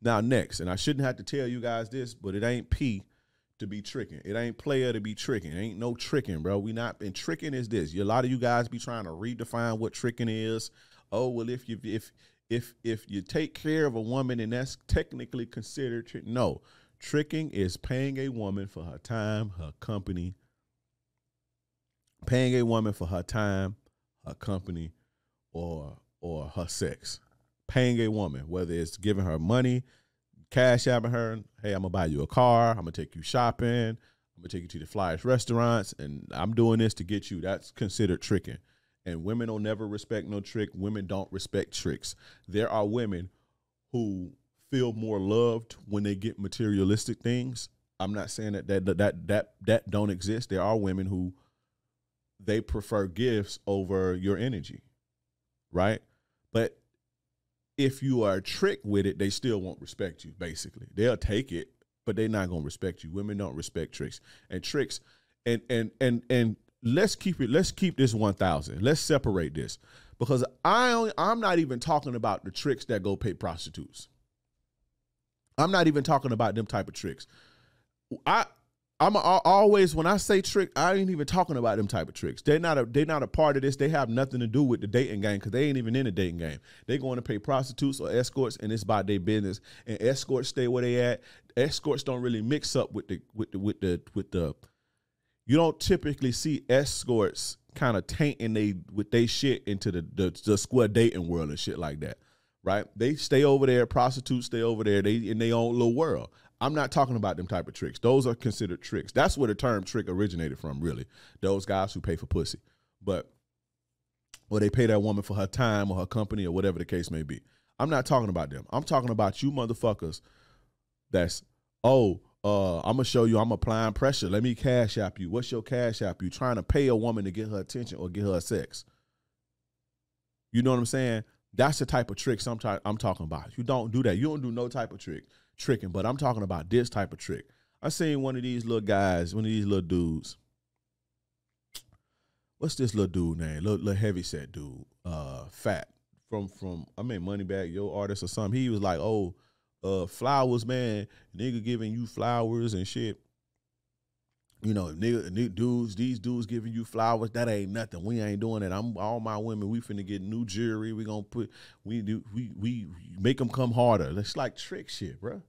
Now next, and I shouldn't have to tell you guys this, but it ain't P to be tricking. It ain't player to be tricking. It ain't no tricking, bro. We not. And tricking is this. A lot of you guys be trying to redefine what tricking is. Oh well, if you take care of a woman and that's technically considered trick. No, tricking is paying a woman for her time, her company. Paying a woman for her time, her company, or her sex. Paying a woman, whether it's giving her money, cash apping her, hey, I'm gonna buy you a car, I'm gonna take you shopping, I'm gonna take you to the flyest restaurants, and I'm doing this to get you. That's considered tricking. And women don't never respect no trick. Women don't respect tricks. There are women who feel more loved when they get materialistic things. I'm not saying that don't exist. There are women who they prefer gifts over your energy, right? But if you are tricked with it, they still won't respect you, basically. They'll take it, but they're not going to respect you. Women don't respect tricks. And tricks, and let's keep this 1,000. Let's separate this. Because I'm not even talking about the tricks that go pay prostitutes. I'm not even talking about them type of tricks. I'm always, when I say trick, I ain't even talking about them type of tricks. They're not a part of this. They have nothing to do with the dating game because they ain't even in the dating game. They going to pay prostitutes or escorts, and it's about their business. And escorts stay where they at. Escorts don't really mix up with the. You don't typically see escorts kind of tainting with they shit into the square dating world and shit like that, right? They stay over there. Prostitutes stay over there. They in their own little world. I'm not talking about them type of tricks. Those are considered tricks. That's where the term trick originated from, really. Those guys who pay for pussy. But, or they pay that woman for her time or her company or whatever the case may be. I'm not talking about them. I'm talking about you motherfuckers that's, I'm going to show you I'm applying pressure. Let me cash app you. What's your cash app? You trying to pay a woman to get her attention or get her sex. You know what I'm saying? That's the type of tricks I'm talking about. You don't do that. You don't do no type of tricking, but I'm talking about this type of trick. I seen one of these little guys, one of these little dudes. What's this little dude name? Little heavy set dude, fat from Moneybagg Yo Artist or something. He was like, flowers, man, nigga giving you flowers and shit. You know, these dudes giving you flowers, that ain't nothing. We ain't doing it. All my women, we finna get new jewelry. We make them come harder. It's like trick shit, bro.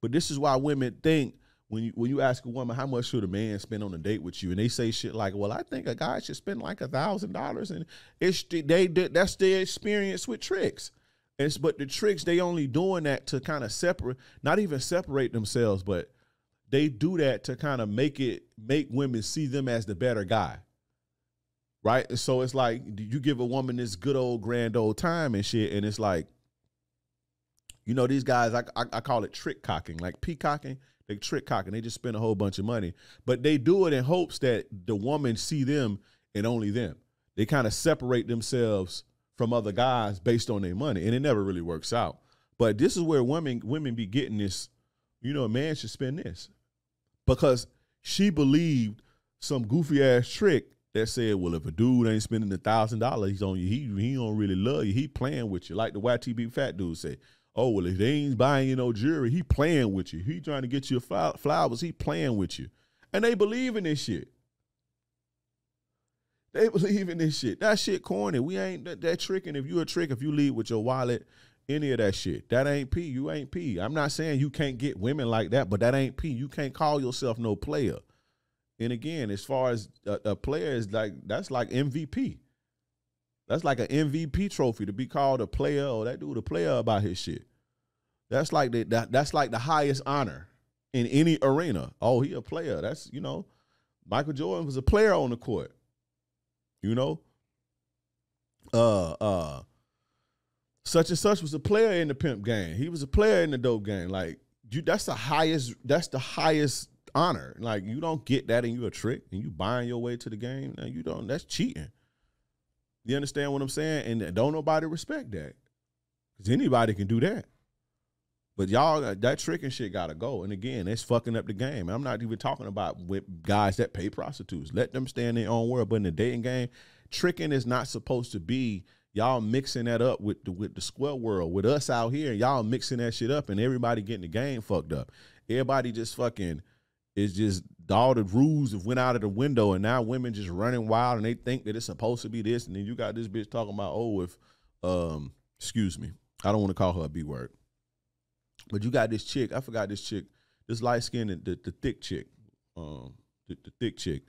But this is why women think when you ask a woman how much should a man spend on a date with you, and they say shit like, well, I think a guy should spend like $1,000, and that's their experience with tricks. But the tricks, they only doing that to kind of not even separate themselves, but they do that to kind of make women see them as the better guy, right? And so it's like you give a woman this good old grand old time and shit, and it's like, you know, these guys, I call it trick cocking, like peacocking. They trick cocking. They just spend a whole bunch of money, but they do it in hopes that the woman see them and only them. They kind of separate themselves from other guys based on their money, and it never really works out. But this is where women be getting this. You know, a man should spend this. Because she believed some goofy ass trick that said, well, if a dude ain't spending $1,000, he's on you. He don't really love you. He playing with you, like the YTB fat dude said. Oh, well, if they ain't buying you no jewelry, he playing with you. He trying to get you flowers. He playing with you, and they believe in this shit. They believe in this shit. That shit corny. We ain't that tricking. If you a trick, if you leave with your wallet, any of that shit, that ain't P. You ain't P. I'm not saying you can't get women like that, but that ain't P. You can't call yourself no player. And again, as far as a player is like, that's like MVP. That's like an MVP trophy to be called a player, or that dude a player about his shit. That's like that's like the highest honor in any arena. Oh, he a player. That's, you know, Michael Jordan was a player on the court. You know, such and such was a player in the pimp game. He was a player in the dope game. Like, that's the highest honor. Like, you don't get that and you a trick and you buying your way to the game. Now, you don't, that's cheating. You understand what I'm saying? And don't nobody respect that. Because anybody can do that. But y'all, that trick and shit gotta go. And again, it's fucking up the game. I'm not even talking about with guys that pay prostitutes. Let them stay in their own world. But in the dating game, tricking is not supposed to be Y'all mixing that up with the square world, with us out here, and y'all mixing that shit up, and everybody getting the game fucked up. Everybody just fucking is just all the rules have went out of the window, and now women just running wild, and they think that it's supposed to be this, and then you got this bitch talking about, oh, if excuse me, I don't want to call her a B word, but you got this chick, I forgot this chick, this light skinned, the thick chick, the thick chick.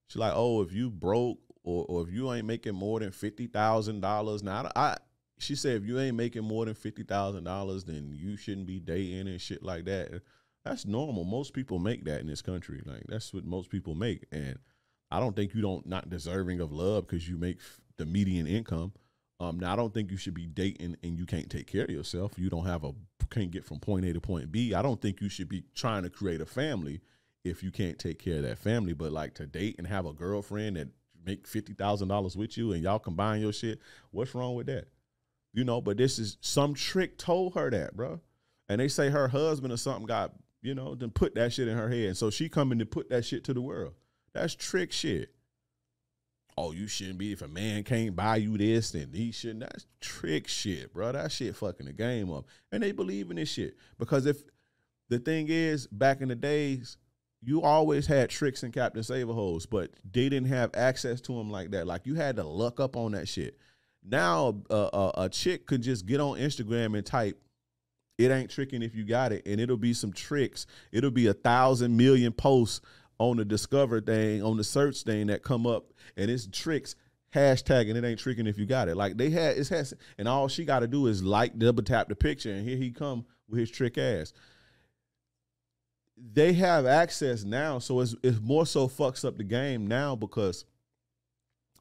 She's like, oh, if you broke or if you ain't making more than $50,000 now, she said if you ain't making more than $50,000, then you shouldn't be dating and shit like that. That's normal. Most people make that in this country. Like, that's what most people make. And I don't think you not deserving of love because you make the median income. Now, I don't think you should be dating and you can't take care of yourself. You can't get from point A to point B. I don't think you should be trying to create a family if you can't take care of that family. But like, to date and have a girlfriend that make $50,000 with you and y'all combine your shit, what's wrong with that? You know, but this is some trick told her that, bro. And they say her husband or something got, you know, then put that shit in her head. And so she coming to put that shit to the world. That's trick shit. Oh, you shouldn't be, if a man can't buy you this, then he shouldn't. That's trick shit, bro. That shit fucking the game up. And they believe in this shit. Because if the thing is, back in the days, you always had tricks and Captain Save-A-Hoes, but they didn't have access to them like that. Like, you had to look up on that shit. Now, a chick could just get on Instagram and type, "It ain't tricking if you got it," and it'll be some tricks. It'll be 1,000 million posts on the discover thing, on the search thing that come up, and it's tricks, hashtagging "it ain't tricking if you got it." Like, and all she got to do is like, double tap the picture, and here he come with his trick ass. They have access now, so it's more so fucks up the game now because,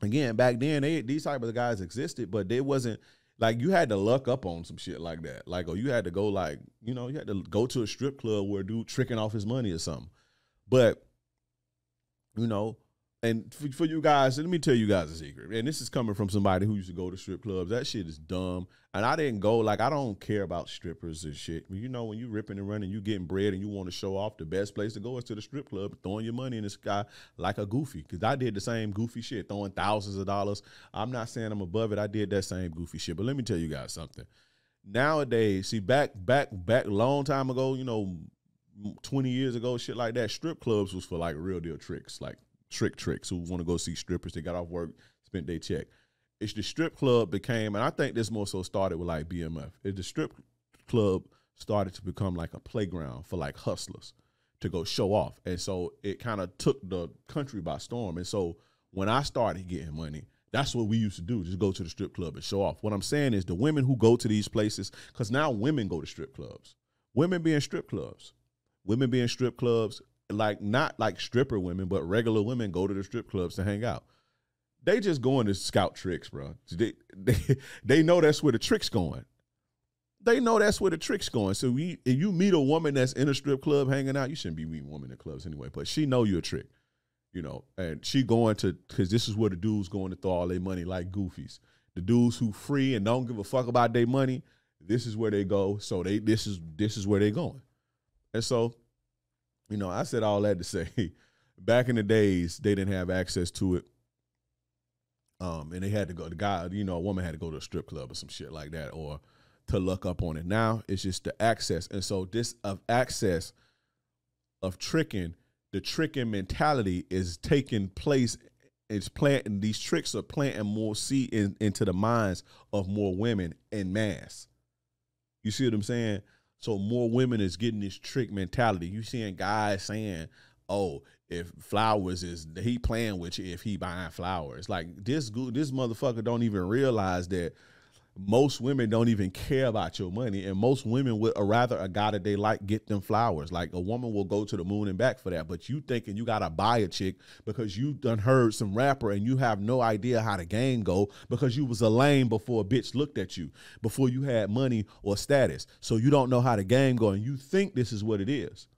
again, back then these type of guys existed, but they wasn't like, you had to luck up on some shit like that, like, or you had to go, like, you know, you had to go to a strip club where a dude tricking off his money or something. But, you know, and for you guys, let me tell you guys a secret, and this is coming from somebody who used to go to strip clubs. That shit is dumb. And I didn't go, like, I don't care about strippers and shit. You know, when you ripping and running, you getting bread and you want to show off, the best place to go is to the strip club, throwing your money in the sky like a goofy. Because I did the same goofy shit, throwing thousands of dollars. I'm not saying I'm above it. I did that same goofy shit. But let me tell you guys something. Nowadays, see, back a long time ago, you know, 20 years ago, shit like that, strip clubs was for, like, real deal tricks, like tricks who want to go see strippers. They got off work, spent their check. It's the strip club became, and I think this more so started with, like, BMF. The strip club started to become like a playground for, like, hustlers to go show off. And so it kind of took the country by storm. And so when I started getting money, that's what we used to do, just go to the strip club and show off. What I'm saying is the women who go to these places, because now women go to strip clubs. Women be in strip clubs. Women be in strip clubs, like, not like stripper women, but regular women go to the strip clubs to hang out. They just going to scout tricks, bro. They know that's where the trick's going. They know that's where the trick's going. So if you meet a woman that's in a strip club hanging out, you shouldn't be meeting women in clubs anyway, but she know you're a trick, you know, and she going to, because this is where the dudes going to throw all their money like goofies. The dudes who free and don't give a fuck about their money, this is where they go. So this is where they going. And so, you know, I said all that to say, back in the days, they didn't have access to it. And they had to go, a woman had to go to a strip club or some shit like that, or to look up on it. Now it's just the access. And so this of access of tricking, the tricking mentality is taking place. It's planting, these tricks are planting more seed into the minds of more women en masse. You see what I'm saying? So more women is getting this trick mentality. You seeing guys saying, oh, if flowers is, he playing with you if he buying flowers. Like, this motherfucker don't even realize that most women don't even care about your money, and most women would rather a guy that they like get them flowers. Like, a woman will go to the moon and back for that, but you thinking you gotta buy a chick because you done heard some rapper and you have no idea how the game go because you was a lame before a bitch looked at you, before you had money or status. So you don't know how the game go, and you think this is what it is.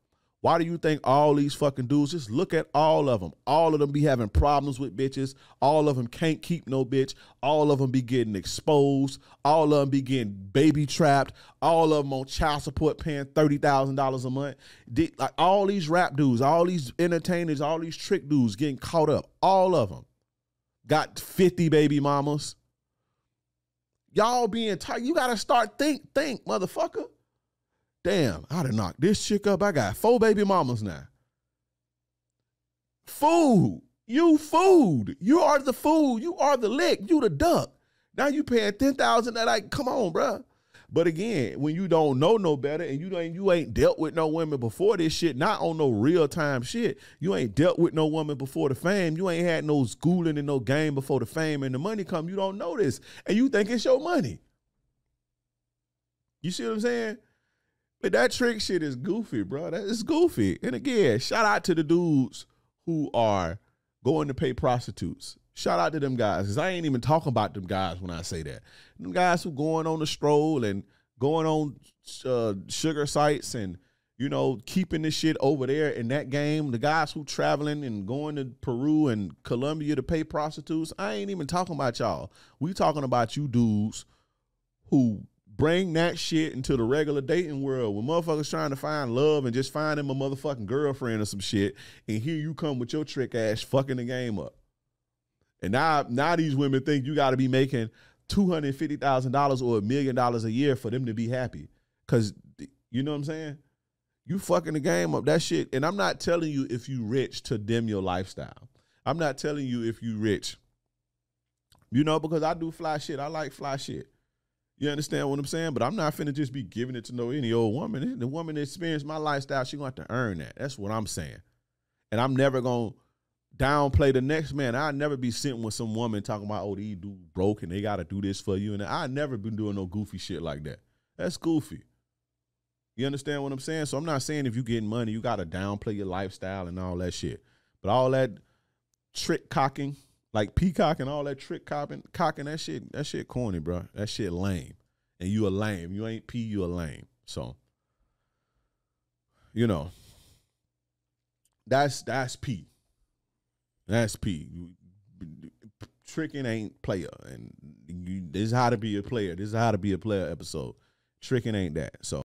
Why do you think all these fucking dudes, just look at all of them. All of them be having problems with bitches. All of them can't keep no bitch. All of them be getting exposed. All of them be getting baby trapped. All of them on child support paying $30,000 a month. Like, all these rap dudes, all these entertainers, all these trick dudes getting caught up. All of them got 50 baby mamas. Y'all being tight. You gotta start think, motherfucker. Damn, I done knocked this chick up. I got 4 baby mamas now. Food. You food. You are the food. You are the lick. You the duck. Now you paying $10,000. Like, come on, bro. But again, when you don't know no better and you ain't dealt with no women before this shit, not on no real time shit. You ain't dealt with no woman before the fame. You ain't had no schooling and no game before the fame and the money come. You don't know this. And you think it's your money. You see what I'm saying? But that trick shit is goofy, bro. That is goofy. And again, shout out to the dudes who are going to pay prostitutes. Shout out to them guys, because I ain't even talking about them guys when I say that. Them guys who going on the stroll and going on sugar sites and, you know, keeping this shit over there in that game. The guys who traveling and going to Peru and Colombia to pay prostitutes. I ain't even talking about y'all. We talking about you dudes who bring that shit into the regular dating world when motherfuckers trying to find love and just find them a motherfucking girlfriend or some shit. And here you come with your trick ass fucking the game up. And now these women think you got to be making $250,000 or $1 million a year for them to be happy. Because, you know what I'm saying? You fucking the game up. That shit. And I'm not telling you if you rich to dim your lifestyle. I'm not telling you if you rich. You know, because I do fly shit. I like fly shit. You understand what I'm saying? But I'm not finna just be giving it to no any old woman. The woman that experienced my lifestyle, she gonna have to earn that. That's what I'm saying. And I'm never gonna downplay the next man. I'll never be sitting with some woman talking about, oh, these dudes broke and they gotta do this for you. And I never been doing no goofy shit like that. That's goofy. You understand what I'm saying? So I'm not saying if you getting money, you gotta downplay your lifestyle and all that shit. But all that trick cocking, like peacock and all that trick cocking, that shit corny, bro. That shit lame. And you a lame. You ain't P, you a lame. So, you know, that's P. That's P. Tricking ain't player. And this is how to be a player. This is how to be a player episode. Tricking ain't that. So.